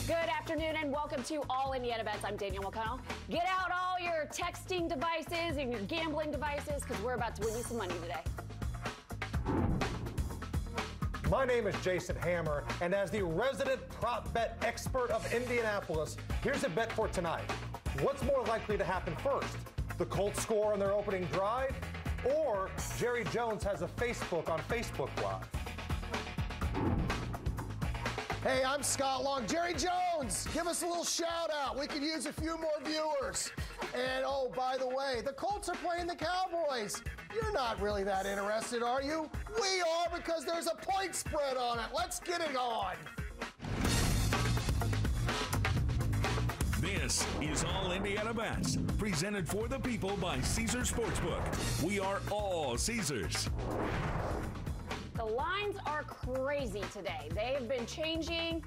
Good afternoon and welcome to All Indiana Bets. I'm Danielle McConnell. Get out all your texting devices and your gambling devices because we're about to win you some money today. My name is Jason Hammer, and as the resident prop bet expert of Indianapolis, here's a bet for tonight. What's more likely to happen first? The Colts score on their opening drive, or Jerry Jones has a Facebook on Facebook Live? Hey, I'm Scott Long. Jerry Jones, give us a little shout out. We could use a few more viewers. And oh, by the way, the Colts are playing the Cowboys. You're not really that interested, are you? We are, because there's a point spread on it. Let's get it on. This is All Indiana Bets, presented for the people by Caesars Sportsbook. We are all Caesars. The lines are crazy today. They've been changing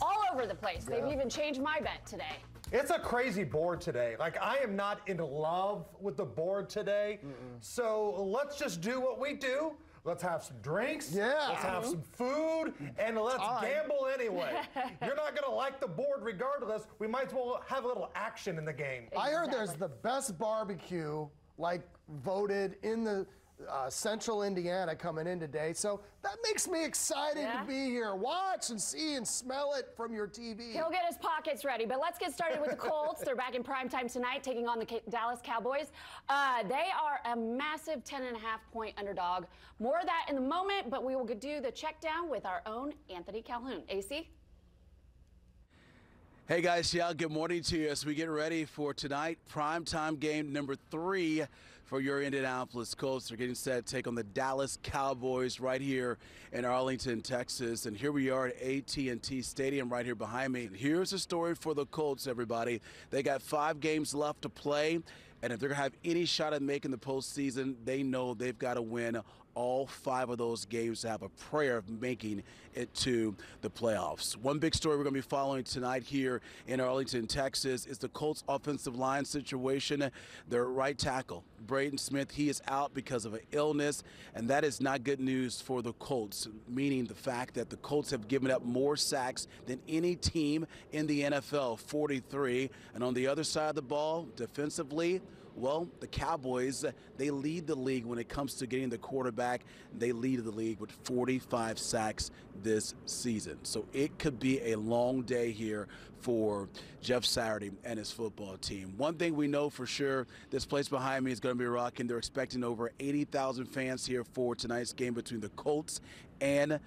all over the place. They've even changed my bet today. It's a crazy board today. Like, I am not in love with the board today. So let's just do what we do. Let's have some drinks. Let's have some food. And let's gamble anyway. You're not going to like the board regardless. We might as well have a little action in the game. I heard there's the best barbecue, like, voted in the Central Indiana coming in today. So that makes me excited to be here. Watch and see and smell it from your TV. He'll get his pockets ready, but let's get started with the Colts. They're back in primetime tonight, taking on the Dallas Cowboys. They are a massive 10.5-point underdog. More of that in the moment, but we will do the check down with our own Anthony Calhoun. AC? Hey guys, good morning to you as we get ready for tonight, primetime game number 3 for your Indianapolis Colts. They're getting set to take on the Dallas Cowboys right here in Arlington, Texas. And here we are at AT&T Stadium right here behind me. And here's the story for the Colts, everybody. They got 5 games left to play. And if they're going to have any shot at making the postseason, they know they've got to win all 5 of those games to have a prayer of making it to the playoffs. One big story we're going to be following tonight here in Arlington, Texas is the Colts offensive line situation. Their right tackle, Braden Smith, he is out because of an illness, and that is not good news for the Colts, meaning the fact that the Colts have given up more sacks than any team in the NFL, 43. And on the other side of the ball, defensively, well, the Cowboys, they lead the league when it comes to getting the quarterback. They lead the league with 45 sacks this season. So it could be a long day here for Jeff Saturday and his football team. One thing we know for sure, this place behind me is going to be rocking. They're expecting over 80,000 fans here for tonight's game between the Colts and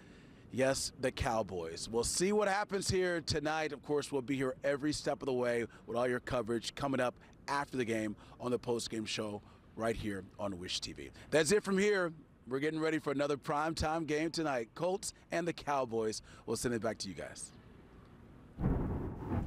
yes, the Cowboys. We'll see what happens here tonight. Of course, we'll be here every step of the way with all your coverage coming up after the game on the postgame show right here on Wish TV. That's it from here. We're getting ready for another primetime game tonight. Colts and the Cowboys. We'll send it back to you guys.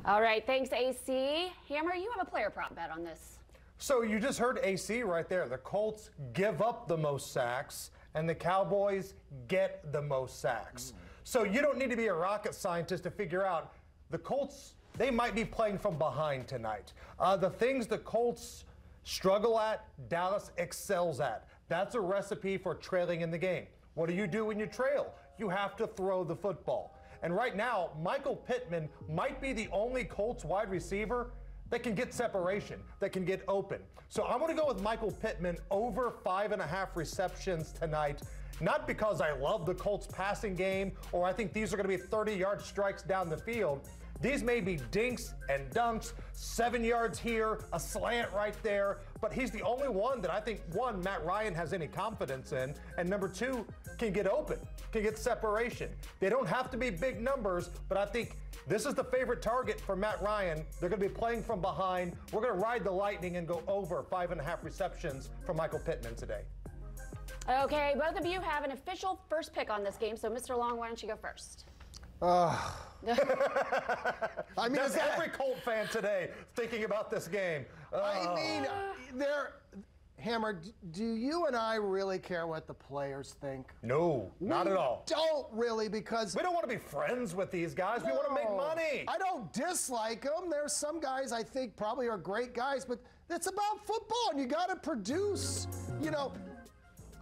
All right, thanks, AC. Hammer, you have a player prop bet on this. So you just heard AC right there. The Colts give up the most sacks, and the Cowboys get the most sacks. So you don't need to be a rocket scientist to figure out the Colts, they might be playing from behind tonight. The things the Colts struggle at, Dallas excels at. That's a recipe for trailing in the game. What do you do when you trail? You have to throw the football. And right now, Michael Pittman might be the only Colts wide receiver that can get separation, that can get open. So I'm going to go with Michael Pittman over 5.5 receptions tonight. Not because I love the Colts passing game or I think these are going to be 30-yard strikes down the field. These may be dinks and dunks, 7 yards here, a slant right there, but he's the only one that I think, one, Matt Ryan has any confidence in, and number 2, can get open, can get separation. They don't have to be big numbers, but I think this is the favorite target for Matt Ryan. They're going to be playing from behind. We're going to ride the lightning and go over 5.5 receptions for Michael Pittman today. Okay, both of you have an official first pick on this game, so Mr. Long, why don't you go first? I mean, that's every Colt fan today thinking about this game. I mean, Hammer, do you and I really care what the players think? No, not at all. Don't really, because we don't want to be friends with these guys. We want to make money. I don't dislike them. There's some guys I think probably are great guys, but it's about football, and you got to produce. You know,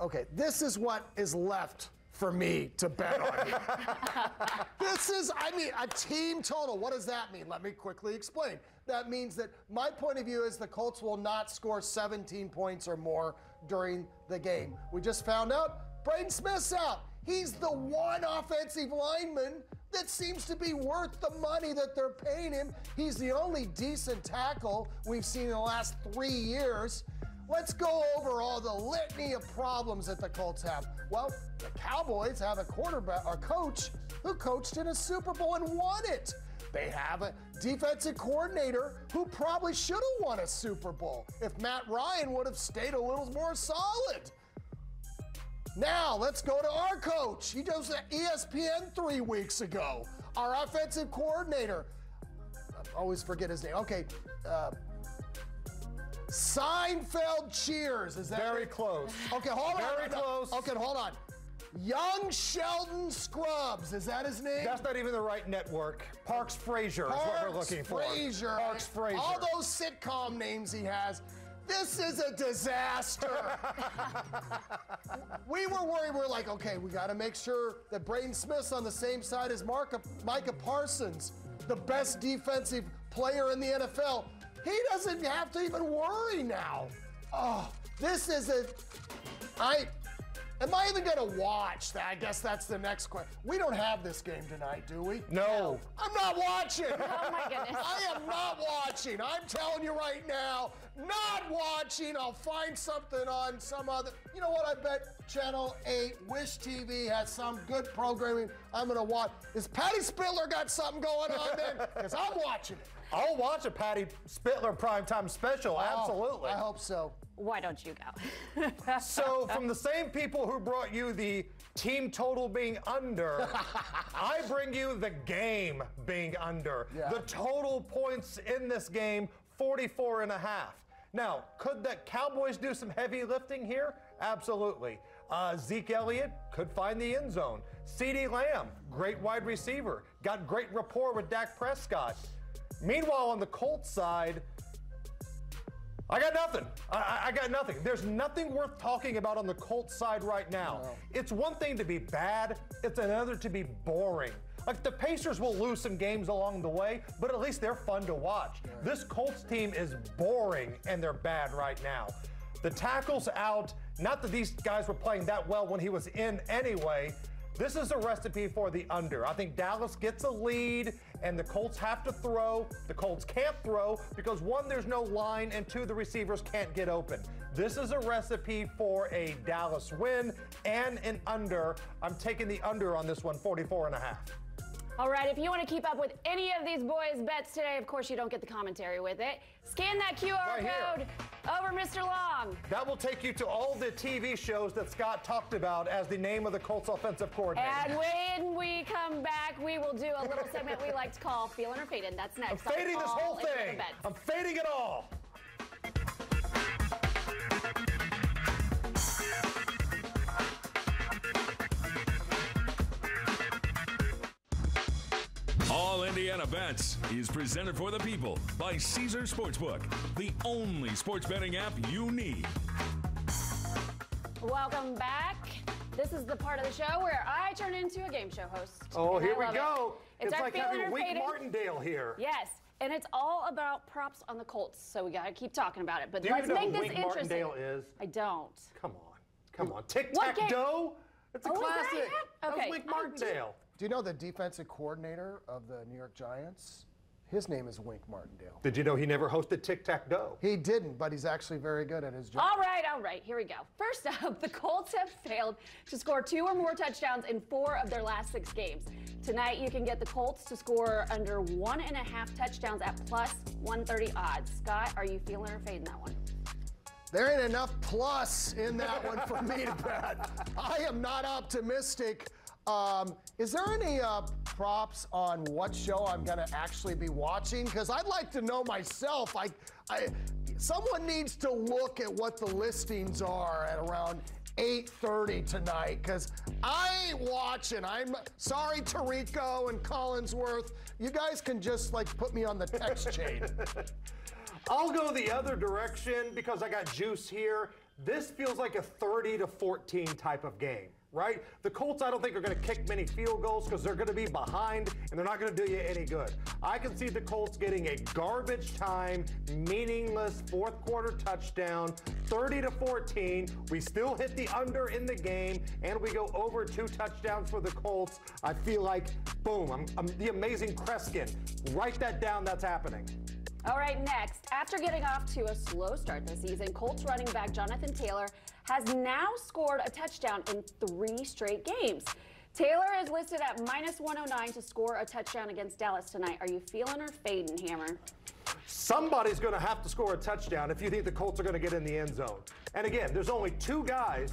okay, this is what is left for me to bet on you. This is, I mean, a team total. What does that mean? Let me quickly explain. That means that my point of view is the Colts will not score 17 points or more during the game. We just found out Braden Smith's out. He's the one offensive lineman that seems to be worth the money that they're paying him. He's the only decent tackle we've seen in the last 3 years. Let's go over all the litany of problems that the Colts have. Well, the Cowboys have a quarterback or coach who coached in a Super Bowl and won it. They have a defensive coordinator who probably should have won a Super Bowl if Matt Ryan would have stayed a little more solid. Now, let's go to our coach. He does the ESPN 3 weeks ago. Our offensive coordinator. I always forget his name. Okay. Seinfeld Cheers. Is that Very it? close. Okay, hold on. Very close. Okay, hold on. Young Sheldon Scrubs. Is that his name? That's not even the right network. Parks Frazier is what we're looking for. Frazier. Parks Frazier. All those sitcom names he has. This is a disaster. We were worried. We're like, okay, we got to make sure that Braden Smith's on the same side as Micah Parsons, the best defensive player in the NFL. He doesn't have to even worry now. Oh, this is am I even going to watch that? I guess that's the next question. We don't have this game tonight, do we? No. I'm not watching. Oh, my goodness. I am not watching. I'm telling you right now, not watching. I'll find something on some other. You know what? I bet Channel 8, Wish TV has some good programming. I'm going to watch. Is Patty Spitler got something going on then? Because I'm watching it. I'll watch a Patty Spitler primetime special, absolutely. I hope so. Why don't you go? So, from the same people who brought you the team total being under, I bring you the game being under. Yeah. The total points in this game, 44.5. Now, could the Cowboys do some heavy lifting here? Absolutely. Zeke Elliott could find the end zone. CeeDee Lamb, great wide receiver, got great rapport with Dak Prescott. Meanwhile, on the Colts side, I got nothing. I got nothing. There's nothing worth talking about on the Colts side right now. No. It's one thing to be bad, it's another to be boring. Like, the Pacers will lose some games along the way, but at least they're fun to watch. Yeah. This Colts team is boring, and they're bad right now. The tackle's out. Not that these guys were playing that well when he was in anyway. This is a recipe for the under. I think Dallas gets a lead, and the Colts have to throw. The Colts can't throw because, one, there's no line, and two, the receivers can't get open. This is a recipe for a Dallas win and an under. I'm taking the under on this one, 44.5. All right, if you want to keep up with any of these boys' bets today, of course you don't get the commentary with it. Scan that QR Right here. code over Mr. Long. That will take you to all the TV shows that Scott talked about as the name of the Colts offensive coordinator. And when we come back, we will do a little segment we like to call Feeling or Faded. That's next. I'm fading this whole All Into the thing. Bets. I'm fading it all. All Indiana Bets is presented for the people by Caesar Sportsbook, the only sports betting app you need. Welcome back. This is the part of the show where I turn into a game show host. Oh, and here I we love go. it. It's our like Feeling having or Wink Faded. Martindale here. Yes, and it's all about props on the Colts, so we gotta keep talking about it. But Do you let's even know make who this Wink interesting. Martindale is? I don't. Come on. Come on. Tic What Tac game? Doe? It's a Oh, is that classic. it? That was Okay, Wink I Martindale. Do you know the defensive coordinator of the New York Giants? His name is Wink Martindale. Did you know he never hosted Tic Tac Doe? He didn't, but he's actually very good at his job. All right, here we go. First up, the Colts have failed to score 2 or more touchdowns in 4 of their last 6 games. Tonight, you can get the Colts to score under 1.5 touchdowns at plus 130 odds. Scott, are you feeling or fading that one? There ain't enough plus in that one for me to bet. I am not optimistic. Is there any props on what show I'm going to actually be watching? Because I'd like to know myself. Someone needs to look at what the listings are at around 8:30 tonight, because I ain't watching. I'm sorry, Tirico and Collinsworth. You guys can just put me on the text chain. I'll go the other direction because I got juice here. This feels like a 30-14 type of game. right? The Colts, I don't think, are going to kick many field goals because they're going to be behind and they're not going to do you any good. I can see the Colts getting a garbage time, meaningless fourth quarter touchdown, 30-14. We still hit the under in the game, and we go over 2 touchdowns for the Colts. I feel like, boom, I'm the amazing Kreskin. Write that down. That's happening. All right, next. After getting off to a slow start this season, Colts running back Jonathan Taylor has now scored a touchdown in 3 straight games. Taylor is listed at -109 to score a touchdown against Dallas tonight. Are you feeling or fading, Hammer? Somebody's going to have to score a touchdown if you think the Colts are going to get in the end zone. And again, there's only 2 guys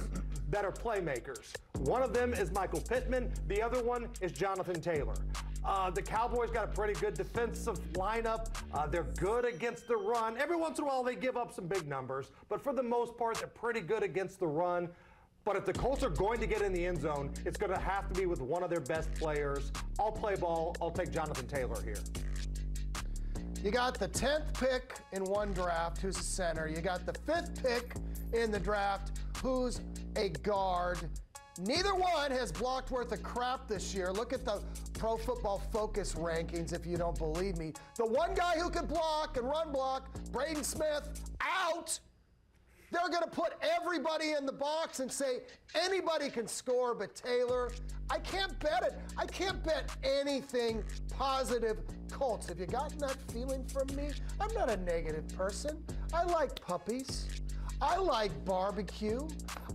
that are playmakers. One of them is Michael Pittman. The other one is Jonathan Taylor. The Cowboys got a pretty good defensive lineup. They're good against the run. Every once in a while, they give up some big numbers. But for the most part, they're pretty good against the run. But if the Colts are going to get in the end zone, it's going to have to be with one of their best players. I'll play ball. I'll take Jonathan Taylor here. You got the 10th pick in one draft, who's a center. You got the 5th pick in the draft, who's a guard. Neither one has blocked worth of crap this year. Look at the Pro Football Focus rankings if you don't believe me. The one guy who can block and run block, Braden Smith, out. They're going to put everybody in the box and say anybody can score but Taylor. I can't bet it. I can't bet anything positive Colts. Have you gotten that feeling from me? I'm not a negative person. I like puppies. I like barbecue.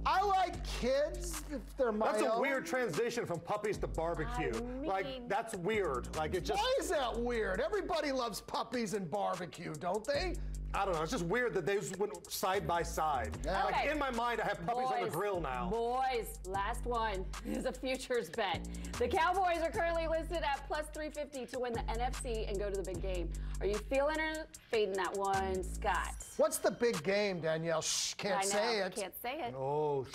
I like kids if they're my That's a own. weird transition from puppies to barbecue. Like, that's weird. Like, it just... Why is that weird? Everybody loves puppies and barbecue, don't they? I don't know. It's just weird that they just went side by side. Yeah. Like, Okay. in my mind, I have puppies on the grill now. Boys, last one is a futures bet. The Cowboys are currently listed at +350 to win the NFC and go to the big game. Are you feeling or fading that one, Scott? What's the big game, Danielle? Shh, can't say it. Can't say it. Oh,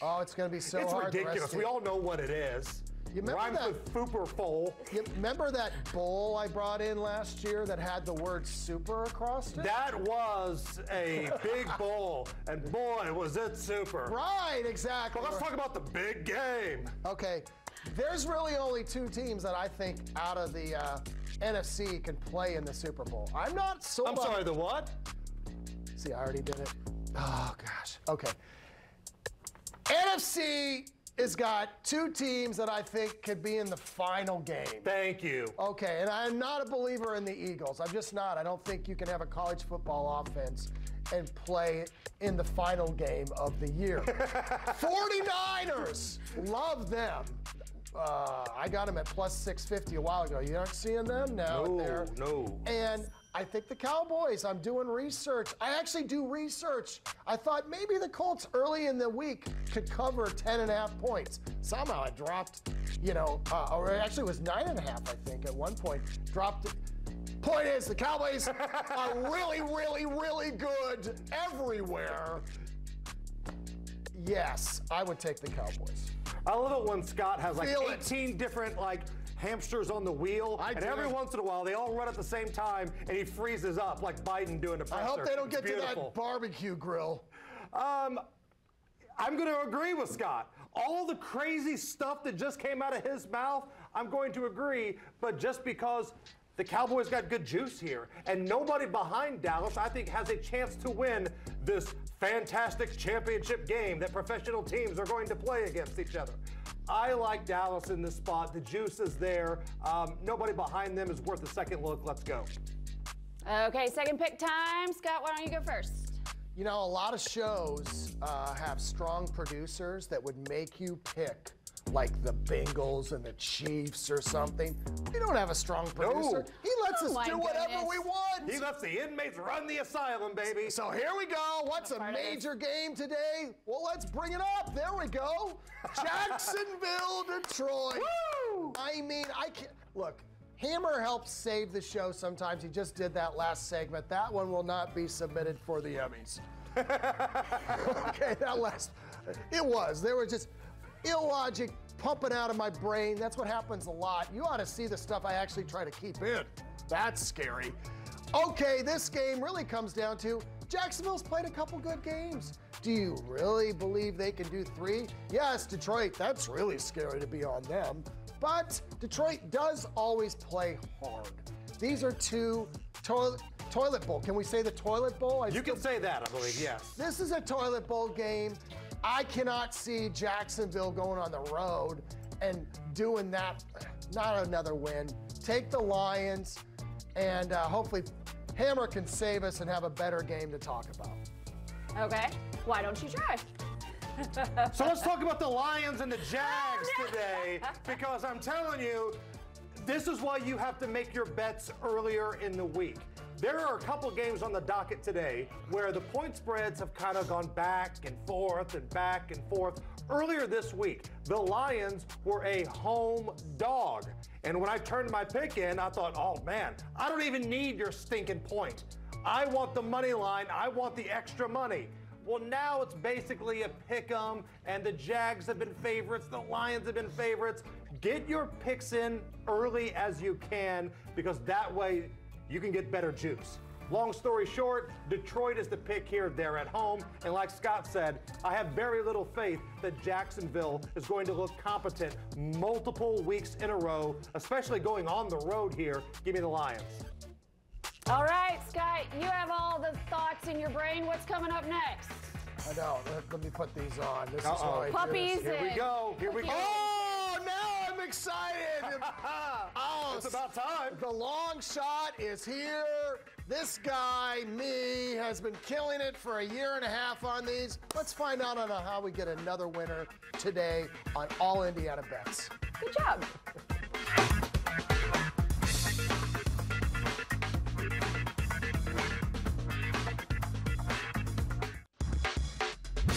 Oh, it's going to be so it's hard. ridiculous. We all know what it is. You remember Rhymes that- with Fooper Foal. You remember that bowl I brought in last year that had the word super across it? That was a big bowl, and boy, was it super. Right, exactly. But let's talk about the big game. Okay, there's really only 2 teams that I think out of the NFC can play in the Super Bowl. I'm not so. I'm sorry, the what? See, I already did it. Oh, gosh. Okay. NFC has got 2 teams that I think could be in the final game. Thank you. Okay, and I'm not a believer in the Eagles. I'm just not. I don't think you can have a college football offense and play in the final game of the year. 49ers, love them. I got them at +650 a while ago. You aren't seeing them now? No. And I think the Cowboys, I'm doing research. I actually do research. I thought maybe the Colts early in the week could cover 10.5 points. Somehow it dropped, or it actually was 9.5, I think, at one point. Dropped it. Point is, the Cowboys are really, really, really good everywhere. Yes, I would take the Cowboys. I love it when Scott has like Feel it. 18 different hamsters on the wheel, I and do. every once in a while they all run at the same time, and he freezes up like Biden doing a presser. I hope they don't get Beautiful. to that barbecue grill. I'm going to agree with Scott. All the crazy stuff that just came out of his mouth, I'm going to agree, but just because the Cowboys got good juice here, and nobody behind Dallas, I think, has a chance to win this fantastic championship game that professional teams are going to play against each other. I like Dallas in this spot. The juice is there. Nobody behind them is worth a second look. Let's go. Okay, second pick time. Scott, why don't you go first? You know, a lot of shows have strong producers that would make you pick like the Bengals and the Chiefs or something. We don't have a strong producer. He lets us my do whatever goodness. we want. He lets the inmates run the asylum, baby. So here we go. What's a major game today? Well, let's bring it up. There we go. Jacksonville, Detroit. Woo! I mean, I can't. Look, Hammer helps save the show sometimes. He just did that last segment. That one will not be submitted for the Emmys. Okay, that last. It was. There were just illogic pumping out of my brain. That's what happens a lot. You ought to see the stuff I actually try to keep in. That's scary. Okay, this game really comes down to Jacksonville's played a couple good games. Do you really believe they can do 3? Yes, Detroit, that's really scary to be on them. But Detroit does always play hard. These are 2 toilet bowl. Can we say the toilet bowl? You can say that, I believe, yes. This is a toilet bowl game. I cannot see Jacksonville going on the road and doing that. Not another win. Take the Lions, and hopefully Hammer can save us and have a better game to talk about. Okay, why don't you try? So let's talk about the Lions and the Jags today, because I'm telling you, this is why you have to make your bets earlier in the week. There are a couple games on the docket today where the point spreads have kind of gone back and forth and back and forth. Earlier this week, the Lions were a home dog. And when I turned my pick in, I thought, oh man, I don't even need your stinking point. I want the money line. I want the extra money. Well, now it's basically a pick 'em, and the Jags have been favorites. The Lions have been favorites. Get your picks in early as you can, because that way you can get better juice. Long story short, Detroit is the pick here. They're at home. And like Scott said, I have very little faith that Jacksonville is going to look competent multiple weeks in a row, especially going on the road here. Give me the Lions. All right, Scott, you have all the thoughts in your brain. What's coming up next? I know. Let me put these on. This is how I do Puppies. this. Here we go. Here we go. Oh, now I'm excited. Oh, It's about time. The long shot is here. This guy, me, has been killing it for a year and a half on these. Let's find out on how we get another winner today on All Indiana Bets. Good job.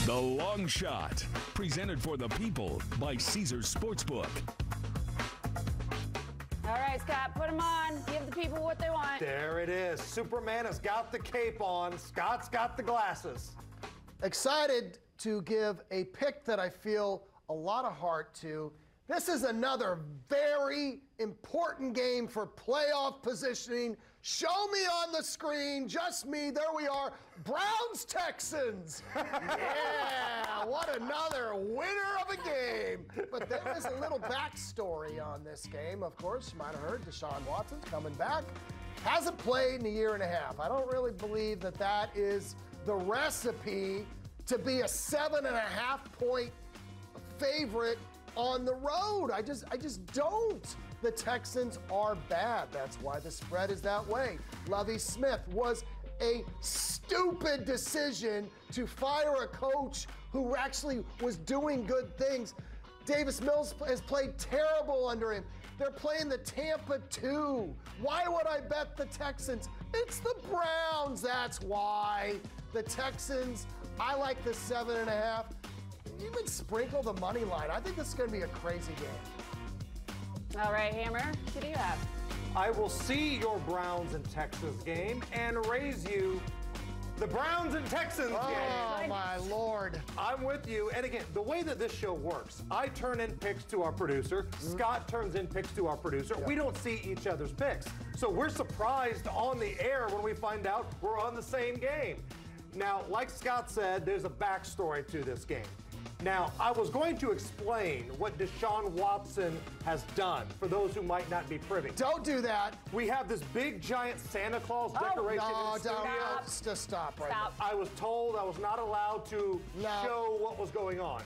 The Long Shot, presented for the people by Caesars Sportsbook. All right, Scott, put them on. Give the people what they want. There it is. Superman has got the cape on. Scott's got the glasses. Excited to give a pick that I feel a lot of heart to. This is another very important game for playoff positioning. Show me on the screen, just me, there we are, Browns-Texans. Yeah, what another winner of a game. But there is a little backstory on this game, of course. You might have heard Deshaun Watson's coming back. Hasn't played in a year and a half. I don't really believe that that is the recipe to be a 7.5-point favorite on the road. I just don't. The Texans are bad. That's why the spread is that way. Lovie Smith was a stupid decision to fire a coach who actually was doing good things. Davis Mills has played terrible under him. They're playing the Tampa 2. Why would I bet the Texans? It's the Browns, that's why. The Texans, I like the 7.5. Even sprinkle the money line. I think this is going to be a crazy game. All right, Hammer, who do you have? I will see your Browns and Texans game and raise you the Browns and Texans game. Oh, my Lord. I'm with you. And again, the way that this show works, I turn in picks to our producer. Scott turns in picks to our producer. We don't see each other's picks. So we're surprised on the air when we find out we're on the same game. Now, like Scott said, there's a backstory to this game. Now, I was going to explain what Deshaun Watson has done for those who might not be privy. Don't do that. We have this big, giant Santa Claus decoration in the studio. Just stop right now. I was told I was not allowed to show what was going on.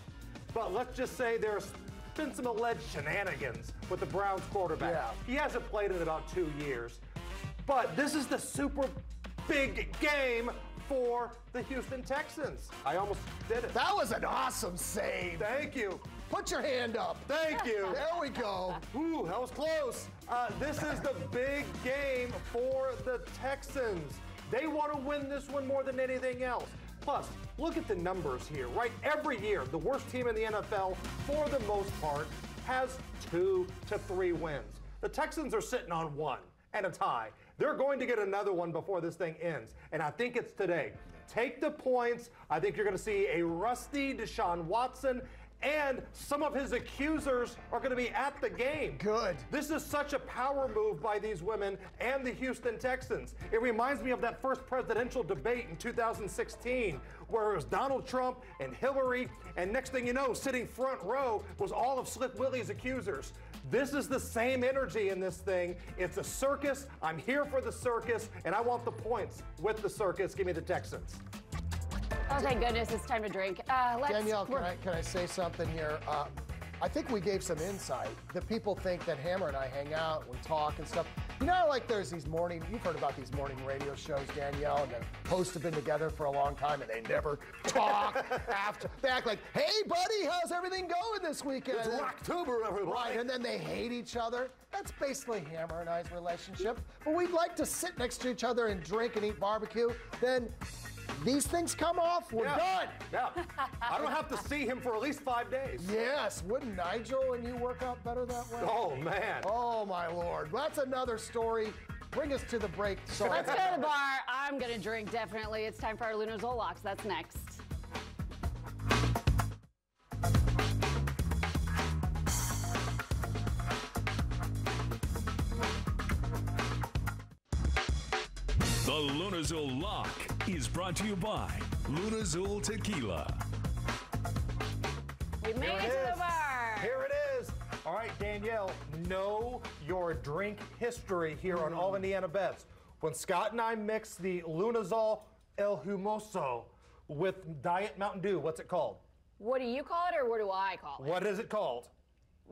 But let's just say there's been some alleged shenanigans with the Browns quarterback. Yeah. He hasn't played in about 2 years. But this is the super big game for the Houston Texans. I almost did it. That was an awesome save. Thank you. Put your hand up. Thank you. There we go. Ooh, that was close. This is the big game for the Texans. They want to win this one more than anything else. Plus, look at the numbers here, right? Every year, the worst team in the NFL, for the most part, has 2 to 3 wins. The Texans are sitting on 1 and a tie. They're going to get another one before this thing ends, and I think it's today. Take the points. I think you're going to see a rusty Deshaun Watson, and some of his accusers are going to be at the game. Good. This is such a power move by these women and the Houston Texans. It reminds me of that first presidential debate in 2016 where it was Donald Trump and Hillary, and next thing you know, sitting front row was all of Slip Willie's accusers. This is the same energy in this thing. It's a circus. I'm here for the circus, and I want the points with the circus. Give me the Texans. Oh, thank goodness, it's time to drink. Danielle, can I say something here? I think we gave some insight. The people think that Hammer and I hang out, we talk and stuff. You know, like there's these you've heard about these morning radio shows, Danielle, and the hosts have been together for a long time and they never talk after. They act like, hey, buddy, how's everything going this weekend? It's October, everybody. Right, and then they hate each other. That's basically Hammer and I's relationship. But we'd like to sit next to each other and drink and eat barbecue. Then these things come off, we're done. Yeah. I don't have to see him for at least 5 days. Yes, wouldn't Nigel and you work out better that way? Oh, man. Oh, my Lord. That's another story. Bring us to the break. Sorry. Let's go to the bar. I'm going to drink, definitely. It's time for our Lunar Zolocks. That's next. The Lunazul Lock is brought to you by Lunazul Tequila. We made it to the bar. Here it is. All right, Danielle, know your drink history here on All Indiana Bets. When Scott and I mix the Lunazol El Humoso with Diet Mountain Dew, what's it called? What do you call it, or what do I call it? What is it called?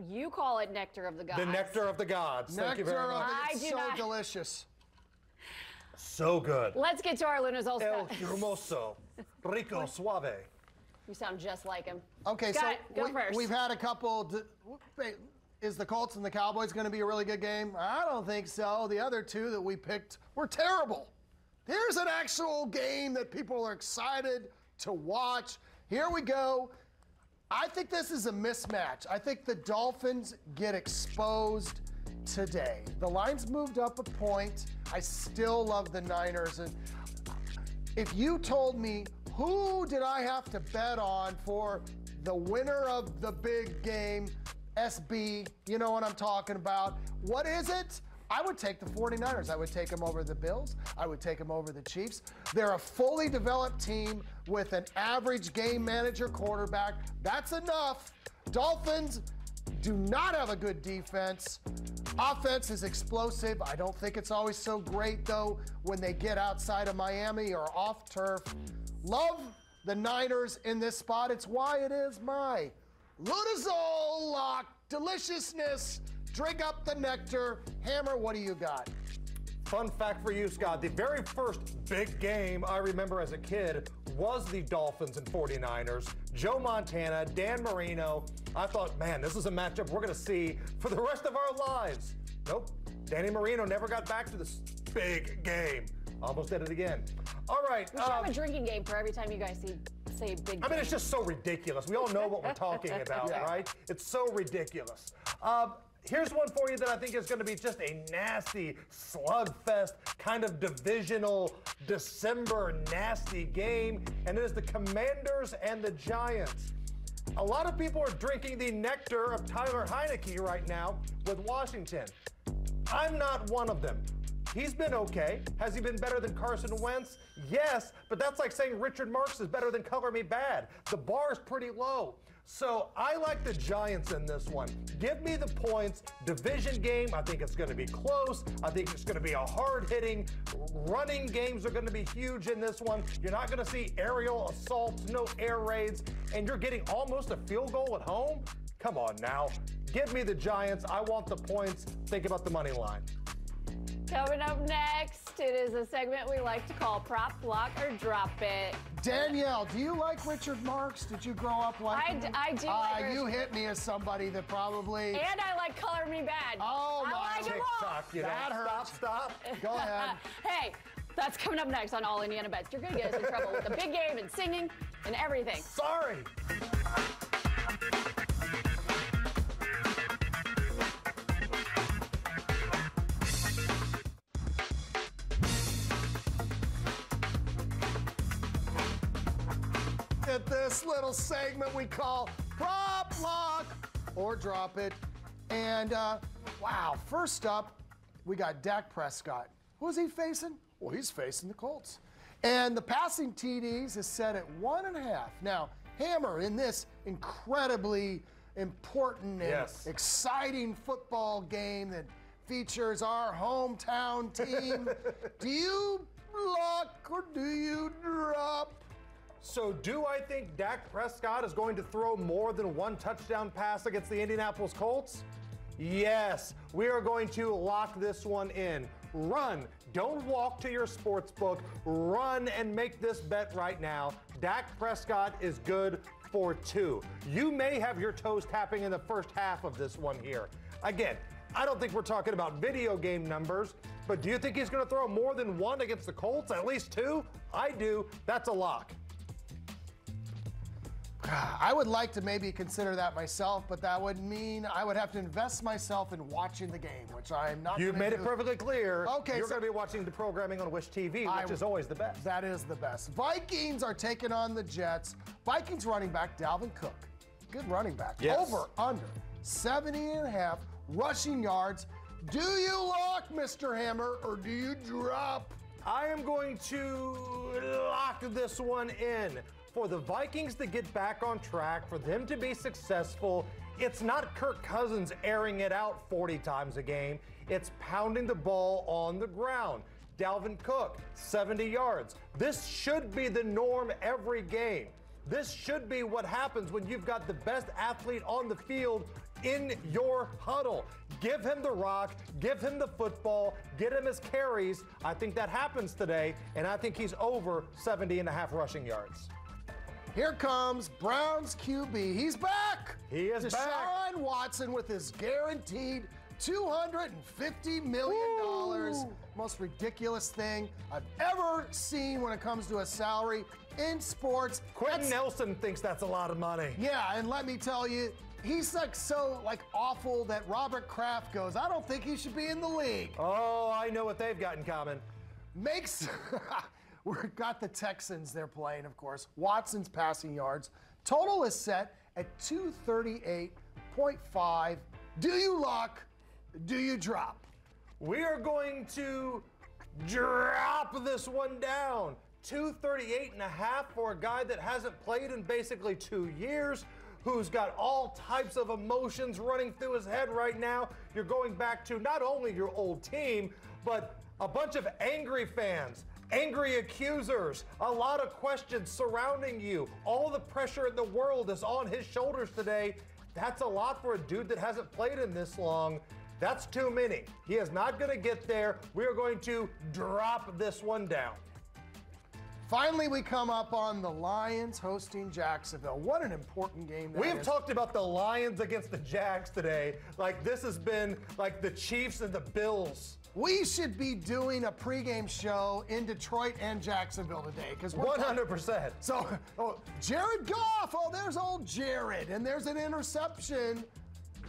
You call it Nectar of the Gods. The Nectar of the Gods. Thank you very much. It's so delicious. So good. Let's get to our Lunar Zol El Scott. Humoso. Rico Suave. You sound just like him. Okay, Scott, so go first. we've had a couple. Is the Colts and the Cowboys going to be a really good game? I don't think so. The other two that we picked were terrible. Here's an actual game that people are excited to watch. Here we go. I think this is a mismatch. I think the Dolphins get exposed today. The line's moved up a point. I still love the Niners. And if you told me who did I have to bet on for the winner of the big game, SB, you know what I'm talking about. What is it? I would take the 49ers. I would take them over the Bills. I would take them over the Chiefs. They're a fully developed team with an average game manager quarterback. That's enough. Dolphins do not have a good defense. Offense is explosive. I don't think it's always so great, though, when they get outside of Miami or off turf. Love the Niners in this spot. It's why it is my Lunazol Lock. Deliciousness. Drink up the nectar. Hammer, what do you got? Fun fact for you, Scott. The very first big game I remember as a kid was the Dolphins and 49ers. Joe Montana, Dan Marino. I thought, man, this is a matchup we're going to see for the rest of our lives. Nope. Danny Marino never got back to this big game. Almost did it again. All right. We should have a drinking game for every time you guys say big game. I mean, it's just so ridiculous. We all know what we're talking about, right? It's so ridiculous. Here's one for you that I think is going to be just a nasty slugfest, kind of divisional December nasty game, and it is the Commanders and the Giants. A lot of people are drinking the nectar of Tyler Heineke right now with Washington. I'm not one of them. He's been okay. Has he been better than Carson Wentz? Yes, but that's like saying Richard Marx is better than Color Me Bad. The bar is pretty low. So I like the Giants in this one. Give me the points. Division game, I think it's going to be close. I think it's going to be a hard-hitting. Running games are going to be huge in this one. You're not going to see aerial assaults, no air raids, and you're getting almost a field goal at home? Come on now. Give me the Giants. I want the points. Think about the money line. Coming up next, it is a segment we like to call Prop, Block, or Drop It. Danielle, do you like Richard Marx? Did you grow up liking him? I do like Richard. You hit me as somebody that probably... And I like Color Me Bad. Oh, I my like them all. That hurts. Stop. Go ahead. Hey, that's coming up next on All Indiana Bets. You're going to get us in trouble with the big game and singing and everything. Sorry. At this little segment we call Prop, or drop it. And, wow, first up, we got Dak Prescott. Who's he facing? Well, he's facing the Colts. And the passing TDs is set at 1.5. Now, Hammer, in this incredibly important and exciting football game that features our hometown team, do you lock or do you drop? So do I think Dak Prescott is going to throw more than one touchdown pass against the Indianapolis Colts? Yes, we are going to lock this one in. Run. Don't walk to your sports book. Run and make this bet right now. Dak Prescott is good for 2. You may have your toes tapping in the first half of this one here. Again, I don't think we're talking about video game numbers, but do you think he's going to throw more than 1 against the Colts? At least 2? I do. That's a lock. I would like to maybe consider that myself, but that would mean I would have to invest myself in watching the game, which I'm not. You've made it perfectly clear. Okay, you're going to be watching the programming on Wish TV, which is always the best. That is the best. Vikings are taking on the Jets. Vikings running back Dalvin Cook, good running back. Yes. Over under 70.5 rushing yards. Do you lock, Mr. Hammer, or do you drop? I am going to lock this one in. For the Vikings to get back on track, for them to be successful, it's not Kirk Cousins airing it out 40 times a game. It's pounding the ball on the ground. Dalvin Cook, 70 yards. This should be the norm every game. This should be what happens when you've got the best athlete on the field in your huddle. Give him the rock, give him the football, get him his carries. I think that happens today, and I think he's over 70.5 rushing yards. Here comes Browns QB. He's back. He is back. Deshaun Watson with his guaranteed $250 million. Most ridiculous thing I've ever seen when it comes to a salary in sports. Quentin Nelson thinks that's a lot of money. Yeah, and let me tell you, he's so awful that Robert Kraft goes, I don't think he should be in the league. Oh, I know what they've got in common. We've got the Texans they're playing, of course. Watson's passing yards. Total is set at 238.5. Do you lock? Do you drop? We are going to drop this one down. 238.5 for a guy that hasn't played in basically 2 years, who's got all types of emotions running through his head right now. You're going back to not only your old team, but a bunch of angry fans. Angry accusers, a lot of questions surrounding you. All the pressure in the world is on his shoulders today. That's a lot for a dude that hasn't played in this long. That's too many. He is not going to get there. We are going to drop this one down. Finally, we come up on the Lions hosting Jacksonville. What an important game that is. We've talked about the Lions against the Jags today. Like this has been like the Chiefs and the Bills. We should be doing a pregame show in Detroit and Jacksonville today. 100%. So, Jared Goff. Oh, there's old Jared. And there's an interception.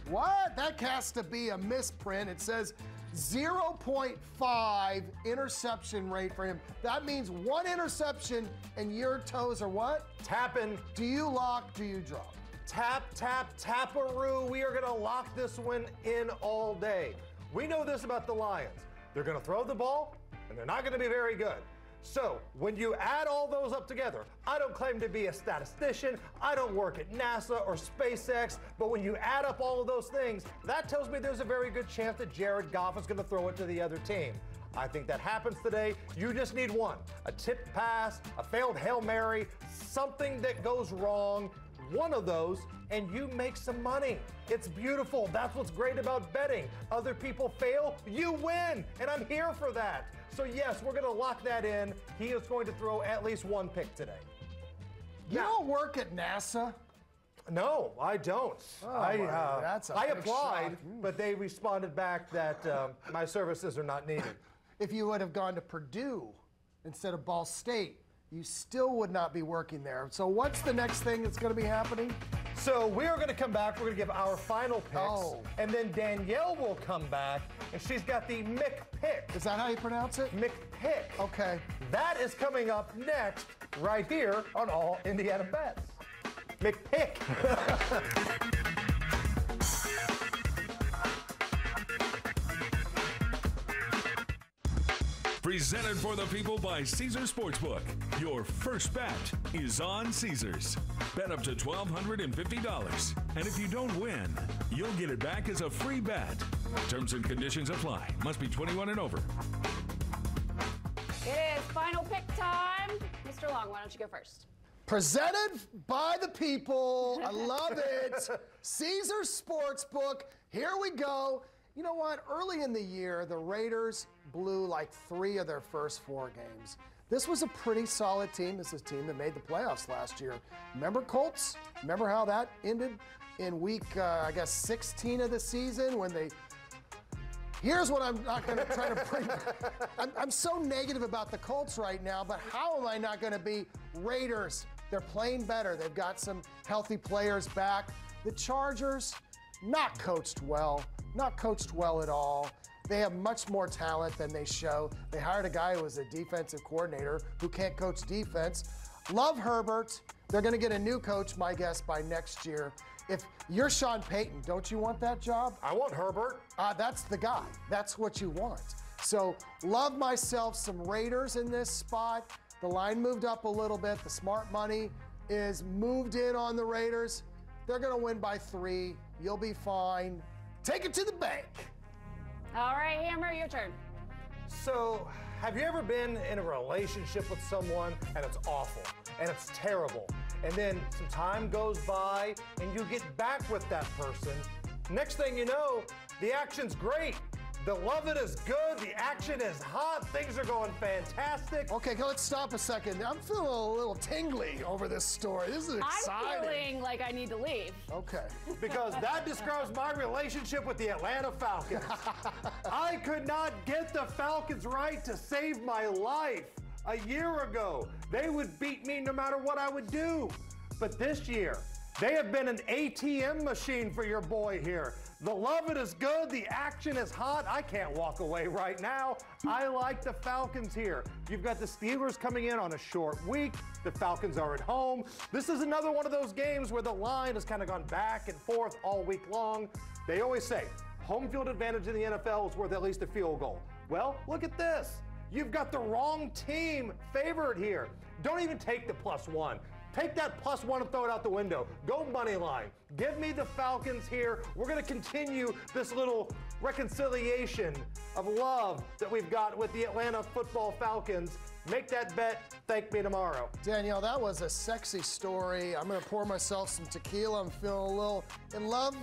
What? That has to be a misprint. It says 0.5 interception rate for him. That means 1 interception and your toes are what? Tapping. Do you lock? Do you drop? Tap, tap, taparoo. We are going to lock this one in all day. We know this about the Lions. They're going to throw the ball, and they're not going to be very good. So when you add all those up together, I don't claim to be a statistician. I don't work at NASA or SpaceX. But when you add up all of those things, that tells me there's a very good chance that Jared Goff is going to throw it to the other team. I think that happens today. You just need one. A tipped pass, a failed Hail Mary, something that goes wrong. One of those, and you make some money. It's beautiful. That's what's great about betting. Other people fail, you win, and I'm here for that. So yes, we're going to lock that in. He is going to throw at least 1 pick today. You don't work at NASA? No, I don't. Oh, I big applied, shock. but they responded back that my services are not needed. If you would have gone to Purdue instead of Ball State, you still would not be working there. So what's the next thing that's going to be happening? So we are going to come back. We're going to give our final picks. And then Danielle will come back, and she's got the McPick. Is that how you pronounce it? McPick. Okay. That is coming up next right here on All Indiana Bets. McPick. Presented for the people by Caesars Sportsbook. Your first bet is on Caesars. Bet up to $1,250. And if you don't win, you'll get it back as a free bet. Terms and conditions apply. Must be 21 and over. It is final pick time. Mr. Long, why don't you go first? Presented by the people. I love it. Caesars Sportsbook. Here we go. You know what? Early in the year, the Raiders blew like 3 of their first 4 games. This was a pretty solid team. This is a team that made the playoffs last year. Remember Colts? Remember how that ended in week, 16 of the season when they... Here's what I'm not going to try to bring. I'm so negative about the Colts right now, but how am I not going to be? Raiders, they're playing better. They've got some healthy players back. The Chargers, not coached well at all. They have much more talent than they show. They hired a guy who was a defensive coordinator who can't coach defense. Love Herbert. They're going to get a new coach, my guess, by next year. If you're Sean Payton, don't you want that job? I want Herbert. That's the guy. That's what you want. So love myself some Raiders in this spot. The line moved up a little bit. The smart money is moved in on the Raiders. They're going to win by 3. You'll be fine. Take it to the bank. All right, Hammer, your turn. So, have you ever been in a relationship with someone and it's awful and it's terrible, and then some time goes by and you get back with that person? Next thing you know, the action's great. The loving is good. The action is hot. Things are going fantastic. Okay, let's stop a second. I'm feeling a little tingly over this story. This is exciting. I'm feeling like I need to leave. Okay. Because that describes my relationship with the Atlanta Falcons. I could not get the Falcons right to save my life. A year ago, they would beat me no matter what I would do. But this year, they have been an ATM machine for your boy here. The loving is good, the action is hot. I can't walk away right now. I like the Falcons here. You've got the Steelers coming in on a short week. The Falcons are at home. This is another one of those games where the line has kind of gone back and forth all week long. They always say, home field advantage in the NFL is worth at least a field goal. Well, look at this. You've got the wrong team favored here. Don't even take the +1. Take that +1 and throw it out the window. Go money line. Give me the Falcons here. We're going to continue this little reconciliation of love that we've got with the Atlanta football Falcons. Make that bet. Thank me tomorrow. Danielle, that was a sexy story. I'm going to pour myself some tequila. I'm feeling a little in love.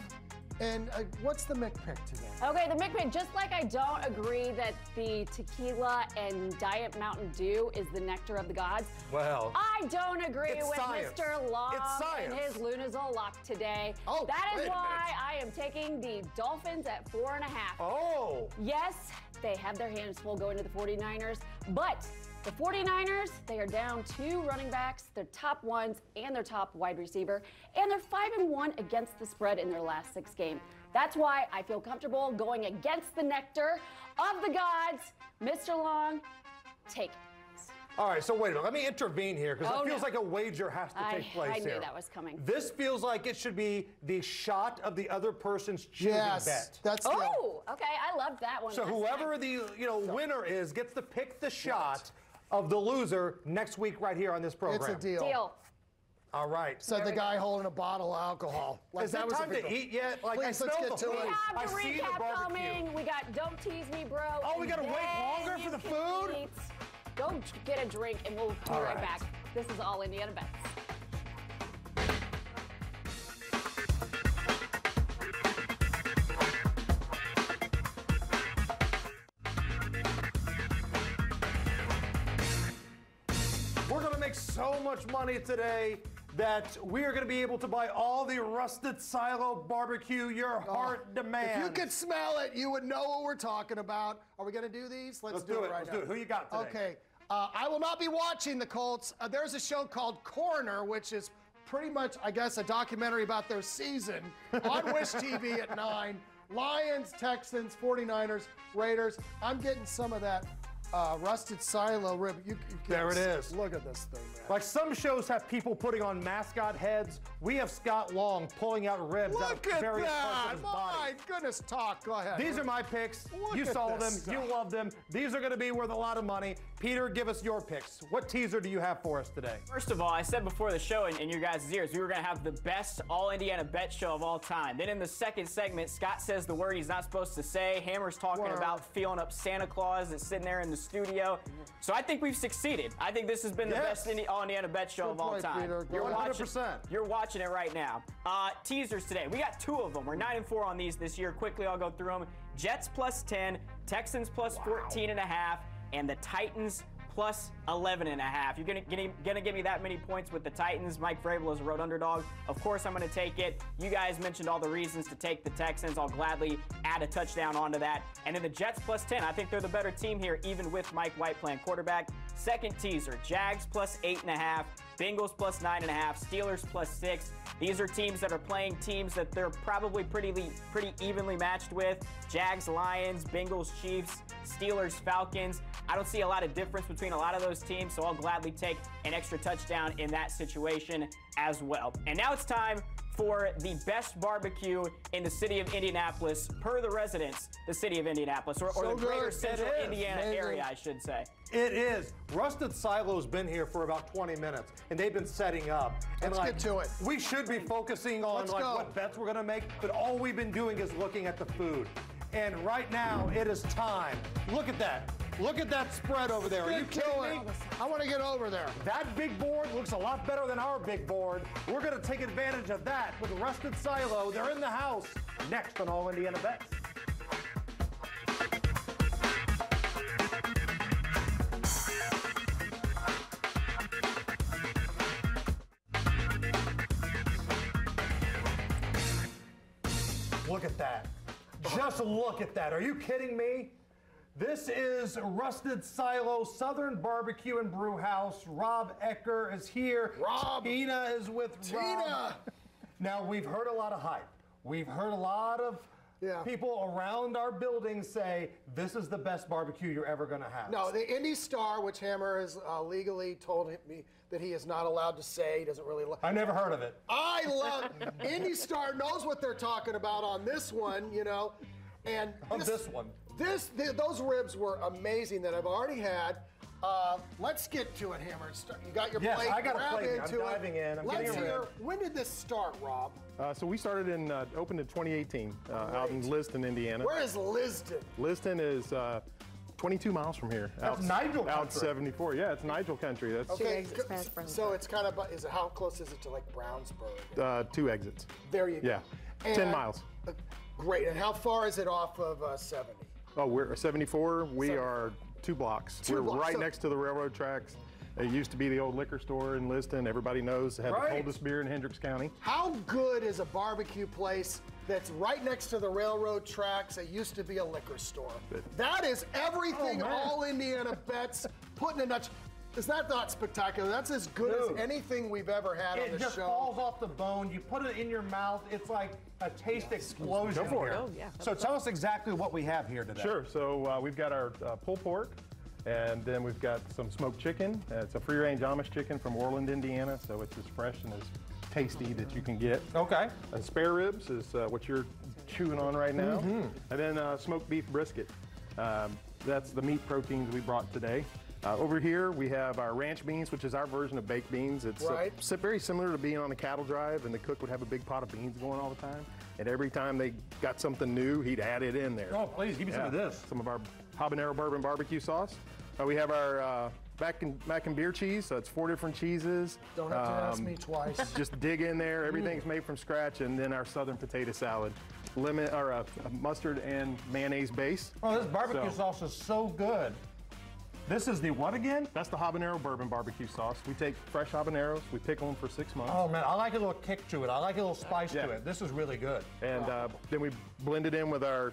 And what's the McPick today? Okay, the McPick, just like I don't agree that the tequila and Diet Mountain Dew is the nectar of the gods. Well, I don't agree with science. Mr. Long and his It's Lunazol lock today. Oh, that is wait a why I am taking the Dolphins at 4.5. Oh. Yes, they have their hands full going to the 49ers, but the 49ers, they are down 2 running backs, their top ones and their top wide receiver, and they're 5-1 against the spread in their last 6 games. That's why I feel comfortable going against the nectar of the gods. Mr. Long, take it. All right, so wait a minute. Let me intervene here because it feels like a wager has to take place I here. I knew that was coming. This feels like it should be the shot of the other person's choosing bet. That's okay, I loved that one. So whoever the winner is gets to pick the shot of the loser next week right here on this program. It's a deal. Deal. All right. Said the guy holding a bottle of alcohol. Is that time to eat yet? Like, Please, I let's smell get the to We it. have the I see the recap barbecue. coming. We got Don't Tease Me, Bro. Oh, we and gotta wait then longer for the you food? can eat. Go get a drink and we'll be right back. This is All Indiana Bets. We're going to make so much money today that we are going to be able to buy all the Rusted Silo barbecue your heart demands. If you could smell it, you would know what we're talking about. Are we going to do these? Let's do it right Let's now. do it. Who you got today? Okay. I will not be watching the Colts. There's a show called Coroner, which is pretty much, I guess, a documentary about their season on Wish TV at 9. Lions, Texans, 49ers, Raiders. I'm getting some of that rusted silo rib. There it is. Look at this thing, man. Like some shows have people putting on mascot heads, we have Scott Long pulling out ribs out Look of at various parts that! of his body. My goodness, talk. Go ahead. These are my picks. Look You at saw them. this stuff. You love them. These are going to be worth a lot of money. Peter, give us your picks. What teaser do you have for us today? First of all, I said before the show in your guys' ears, we were going to have the best all-Indiana bet show of all time. Then in the second segment, Scott says the word he's not supposed to say. Hammer's talking about feeling up Santa Claus that's sitting there in the studio. So I think we've succeeded. I think this has been the best all-Indiana bet show of all time. Peter. You're 100%. You're watching it right now. Teasers today. We got 2 of them. We're 9-4 on these this year. Quickly, I'll go through them. Jets plus 10, Texans plus 14.5, and the Titans plus 11.5. You're gonna give me that many points with the Titans. Mike Vrabel is a road underdog. Of course, I'm gonna take it. You guys mentioned all the reasons to take the Texans. I'll gladly add a touchdown onto that. And then the Jets plus 10. I think they're the better team here, even with Mike White playing quarterback. Second teaser, Jags plus 8.5, Bengals plus 9.5, Steelers plus 6. These are teams that are playing teams that they're probably pretty evenly matched with. Jags, Lions, Bengals, Chiefs, Steelers, Falcons. I don't see a lot of difference between a lot of those teams, so I'll gladly take an extra touchdown in that situation as well. And now it's time for the best barbecue in the city of Indianapolis, per the residents, the city of Indianapolis, or the greater central Indiana area, I should say. It is. Rusted Silo's been here for about 20 minutes, and they've been setting up. And Let's get to it. We should be focusing on what bets we're going to make, but all we've been doing is looking at the food. And right now, it is time. Look at that. Look at that spread over there. Are you kidding me? I want to get over there. That big board looks a lot better than our big board. We're going to take advantage of that with Rusted Silo. They're in the house. Next on All Indiana Bets. Look at that. Just look at that. Are you kidding me? This is Rusted Silo Southern Barbecue and Brew House. Rob Ecker is here. Rob. Tina is with Rob. Now, we've heard a lot of hype. We've heard a lot of people around our building say, this is the best barbecue you're ever going to have. No, the Indy Star, which Hammer has legally told me that he is not allowed to say. He doesn't really I never heard of it. I love Indy Star knows what they're talking about on this one, you know. And this one. Those ribs were amazing that I've already had. Let's get to it, Hammer. You got your plate. I got a plate. I'm into diving in. I'm Let's getting a hear. rib. When did this start, Rob? So we started opened in 2018 out in Liston, Indiana. Where is Liston? Liston is 22 miles from here. That's Nigel country. Out 74. Yeah, it's Nigel country. That's Okay, so it's kind of, how close is it to like Brownsburg? 2 exits. There you go. Yeah, And, 10 miles. Great. And how far is it off of 70? Oh, we're 74. We are 2 blocks. We're right next to the railroad tracks. It used to be the old liquor store in Liston. Everybody knows it had the coldest beer in Hendricks County. How good is a barbecue place that's right next to the railroad tracks? It used to be a liquor store. That is everything All Indiana Bets put in a nutshell. Is that not spectacular? That's as good as anything we've ever had on the show. It just falls off the bone. You put it in your mouth. It's like a taste explosion. Go for it. Oh, yeah. So tell us exactly what we have here today. Sure. So we've got our pulled pork, and then we've got some smoked chicken. It's a free-range Amish chicken from Orland, Indiana, so it's as fresh and as tasty that you can get. Okay. And spare ribs is what you're chewing on right now. And then smoked beef brisket. That's the meat proteins we brought today. Over here, we have our ranch beans, which is our version of baked beans. It's very similar to being on a cattle drive, and the cook would have a big pot of beans going all the time. And every time they got something new, he'd add it in there. Oh, please, give me some of this. Some of our habanero bourbon barbecue sauce. We have our mac and beer cheese, so it's 4 different cheeses. Don't have to ask me twice. Just dig in there. Everything's made from scratch, and then our southern potato salad. Mustard and mayonnaise base. Oh, this barbecue sauce is so good. This is the what again? That's the habanero bourbon barbecue sauce. We take fresh habaneros, we pickle them for 6 months. Oh man, I like a little kick to it. I like a little spice to it. This is really good. And then we blend it in with our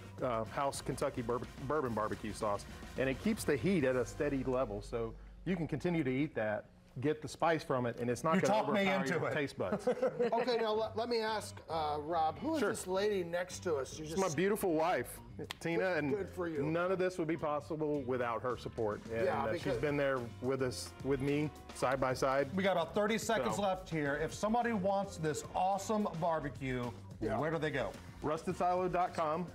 house Kentucky bourbon barbecue sauce. And it keeps the heat at a steady level, so you can continue to eat that get the spice from it, and it's not You going to talked me overpower into your it. taste buds. Okay, now let me ask, Rob, who is Sure. this lady next to us? You It's my beautiful wife, Tina, and Good for you. none of this would be possible without her support. And Yeah, she's because- been there with me, side by side. We got about 30 seconds So- left here. If somebody wants this awesome barbecue, where do they go? RustedSilo.com.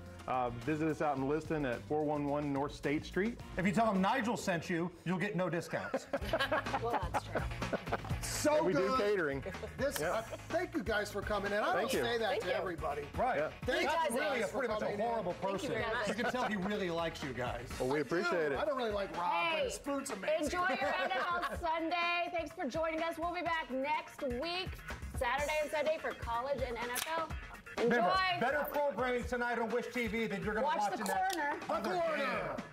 Visit us out in Liston at 411 North State Street. If you tell them Nigel sent you, you'll get no discounts. Well, that's true. so And we good. do catering. This, Yeah. thank you guys for coming in. I Thank don't you. say that Thank to you. everybody. Right. Yeah. Thank That's you really guys for pretty much a coming in. horrible person. very much. You can tell he really likes you guys. Well, we appreciate it. I don't really like Rob, but Hey, his food's amazing. enjoy your NFL Sunday. Thanks for joining us. We'll be back next week, Saturday and Sunday, for college and NFL. Enjoy. Remember, better programming tonight on Wish TV than you're going to Watch watch the in that corner. other game.